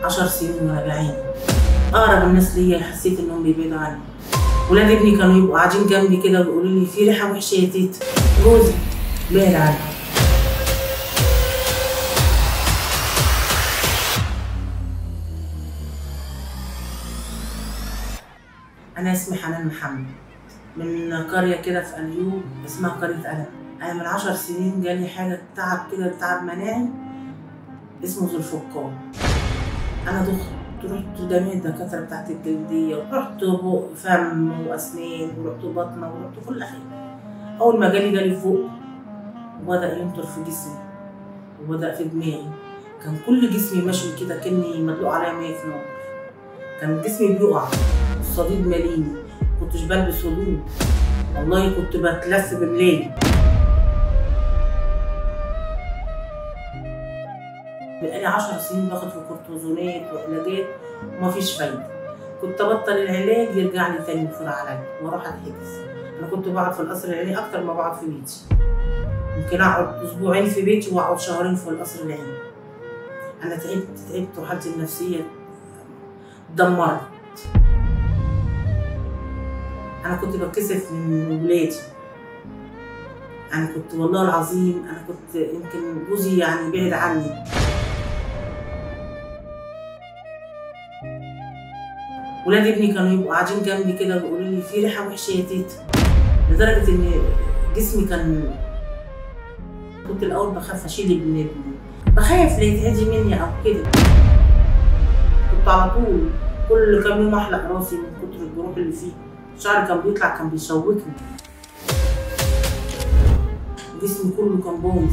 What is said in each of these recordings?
10 سنين راجعين. اقرب الناس ليا حسيت انهم بيبعدوا عني. ولاد ابني كانوا يبقوا قاعدين جنبي كده ويقولوا لي في ريحه وحشه يا تيتا. جوزي بعد عني. انا اسمي حنان محمد، من قريه كده في اليوب اسمها قريه قلم. انا من 10 سنين جالي حاجه تعب كده، تعب مناعي اسمه ذو الفقار. انا رحت جميع الدكاتره بتاعت الجلديه، ورحت بق فم واسنان، ورحت بطنه، ورحت كل حاجه. اول ما جالي فوق وبدا ينطر في جسمي وبدا في دماغي. كان كل جسمي مشوي كده كاني مدلوق عليا ميه في نار. كان جسمي بيقع، الصديد ماليني، كنتش بلبس هدوم، والله كنت بتلف بملاية. بقالي 10 سنين باخد في كورتيزونات وعلاجات ومفيش فايدة. كنت ابطل العلاج يرجع لي تاني يفور عليا واروح اتحجز. انا كنت بقعد في القصر العيني اكتر ما بقعد في بيتي. ممكن اقعد اسبوعين في بيتي واقعد شهرين في القصر العيني. انا تعبت وحالتي النفسية اتدمرت. انا كنت بتكسف من ولادي. انا كنت والله العظيم انا كنت يمكن جوزي يعني بعد عني. ولاد ابني كانوا يبقوا قاعدين جنبي كده ويقولوا لي في ريحه وحشه يا تيتا، لدرجه ان جسمي كنت الاول بخاف اشيل ابن ابني، بخاف لا يتعدي مني او كده. كنت على طول كل كام يوم احلق راسي من كتر الجروح اللي فيه. شعري كان بيطلع كان بيشوكني، جسمي كله كان بايظ.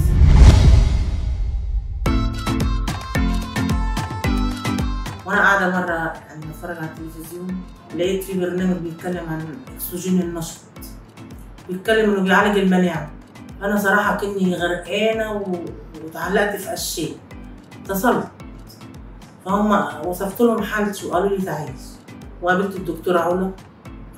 وانا قاعده مره يعني بتفرج على التلفزيون، لقيت في برنامج بيتكلم عن اكسجين النشط، بيتكلم انه بيعالج المناعه. انا صراحه كني غرقانه واتعلقت في اشياء. اتصلت فهم وصفت لهم حالتي وقالوا لي تعالي. وقابلت الدكتوره علا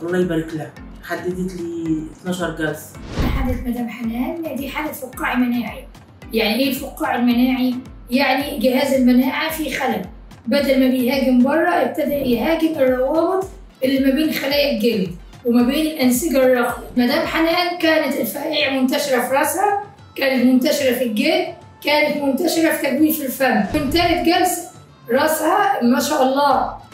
الله يبارك لها، حددت لي 12 جلسه. حالة مدام حنان دي حالة فقاعي مناعي. يعني ايه الفقاعي المناعي؟ يعني جهاز المناعة فيه خلل، بدل ما بيهاجم بره ابتدى يهاجم الروابط اللي ما بين خلايا الجلد وما بين الأنسجة الرخوة. مدام حنان كانت الفقاعيع منتشرة في راسها، كانت منتشرة في الجلد، كانت منتشرة في تجويف الفم. من ثالث جلسة راسها ما شاء الله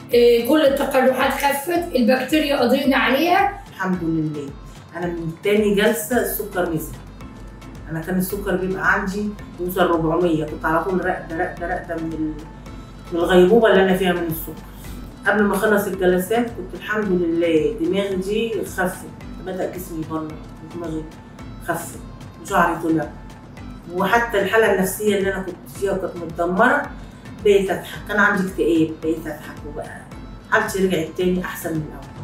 كل التقرحات خفت، البكتيريا قضينا عليها الحمد لله. انا من تاني جلسه السكر نزل. انا كان السكر بيبقى عندي يوصل 400، كنت على طول راقده من الغيبوبه اللي انا فيها من السكر. قبل ما اخلص الجلسات كنت الحمد لله دماغي دي خفت، بدا جسمي يبلط، دماغي خفت وشعري طلع، وحتى الحاله النفسيه اللي انا كنت فيها كانت متدمره بقيت اضحك. كان عندي اكتئاب بقيت اضحك، وبقى حالتي رجعت تاني احسن من الاول.